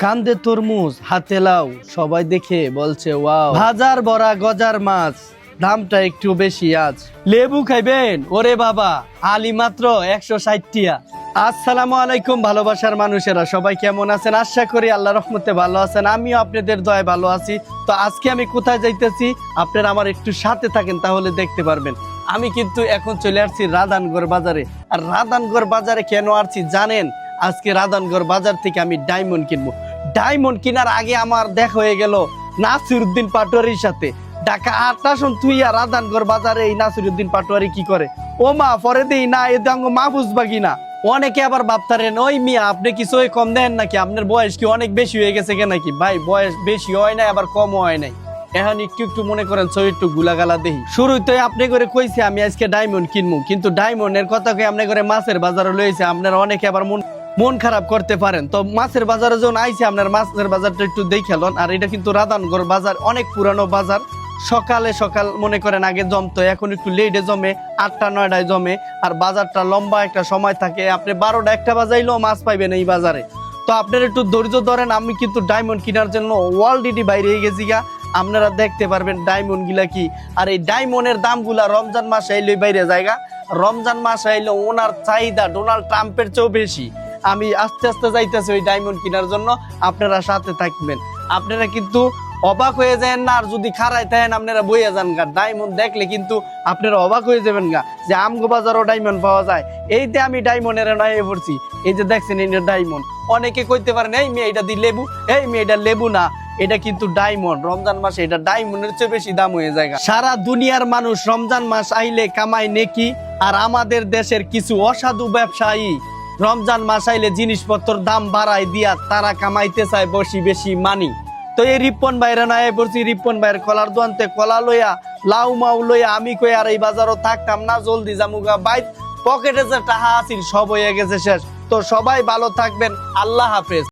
কান্দে তরমুজ হাতে লাউ, সবাই দেখে বলছে ওয়াও। ভাজার বড়া গজার মাছ, দামটা একটু বেশি আজ। লেবু খাইবেন? ওরে বাবা, আলি মাত্র 160 টিয়া। আসসালামু আলাইকুম ভালোবাসার মানুষেরা, সবাই কেমন আছেন? আশা করি আল্লাহ রহমতে ভালো আছেন, আমিও আপনাদের দয়ায় ভালো আছি। তো আজকে আমি কোথায় যাইতেছি আপনারা আমার একটু সাথে থাকেন, তাহলে দেখতে পারবেন। আমি কিন্তু এখন চলে আসছি রাধানগড় বাজারে। আর রাধানগড় বাজারে কেন আসছি জানেন? আজকে রাধানগড় বাজার থেকে আমি ডায়মন্ড কিনবো। ডায়মন্ড কেনার আগে আমার দেখা হয়ে গেল নাসিরউদ্দিন পাটোয়ারির সাথে। ঢাকা 8 তুই আর রাধানগড় বাজারে এই নাসিরউদ্দিন পাটোয়ারি কি করে? ও মা, পরে দেই না এ দাঙ্গ মা বুঝবা কিনা। অনেকে আবার ভাবতারেন ওই মিয়া আপনি কিছু কম দেন নাকি, আপনার বয়স কি অনেক বেশি হয়ে গেছে কেন নাকি? ভাই বয়স বেশি হয় নাই আবার কম হয় নাই, এখন একটু একটু মনে করেন ছয় একটু গুলাগালা দেহি। শুরুতে আপনি করে কইছে আমি আজকে ডায়মন্ড কিনবো, কিন্তু ডায়মন্ডের কথা কই আপনি করে মাছের বাজারে লইছে। আপনারা অনেকে আবার মন খারাপ করতে পারেন। তো মাছের বাজারে যখন আইছে আপনার মাছের বাজারটা একটু দেখেলন। আর এটা কিন্তু রাধানগড় বাজার, অনেক পুরানো বাজার। সকালে সকাল মনে করেন আগে জমতো, এখন একটু লেটে জমে, 8টা-9টায় জমে। আর বাজারটা লম্বা একটা সময় থাকে, আপনি 12টা-1টা বাজাইলেও মাছ পাইবেন এই বাজারে। তো আপনারা একটু ধৈর্য ধরেন, আমি কিন্তু ডায়মন্ড কেনার জন্য অলরেডি বাইরে গেছি গা। আপনারা দেখতে পারবেন ডায়মন্ড গুলা কি। আর এই ডায়মন্ডের দামগুলা রমজান মাস আইলে বাইরে জায়গা। রমজান মাস আইলে ওনার চাহিদা ডোনাল্ড ট্রাম্পের চেয়েও বেশি। আমি আস্তে আস্তে যাইতেছি ওই ডায়মন্ড কেনার জন্য, আপনারা সাথে থাকবেন। আপনারা কিন্তু অবাক হয়ে যান না, আর যদি খারাই থাকেন আপনারা বইয়া যান গা। ডায়মন্ড দেখলে কিন্তু আপনারা অবাক হয়ে যাবেন গা যে আমগো বাজারও ডায়মন্ড পাওয়া যায়। এইতে আমি ডায়মন্ডের নয় পড়ছি, এই যে দেখছেন এই ডায়মন্ড। অনেকে কইতে পারেন এই মেয়ে এটা দি লেবু, এই মেয়ে এটা লেবু না, এটা কিন্তু ডায়মন্ড। রমজান মাসে এটা ডায়মন্ডের চেয়ে বেশি দাম হয়ে যায়। সারা দুনিয়ার মানুষ রমজান মাস আইলে কামায় নেকি, আর আমাদের দেশের কিছু অসাধু ব্যবসায়ী রমজান মাস আইলে জিনিসপত্র দাম বাড়ায় দিয়া তারা কামাইতে চায় বেশি বেশি মানি। তো এই রিপন ভাইরা নয় পড়ছি, রিপন ভাইয়ের কলার দোয়ানতে কলা লইয়া লাউ মাউ লইয়া আমি কই আর এই বাজারও থাকতাম না, জলদি জামুগা বাইর। পকেটে যে টাকা আছিল সব হয়ে গেছে শেষ। তো সবাই ভালো থাকবেন, আল্লাহ হাফেজ।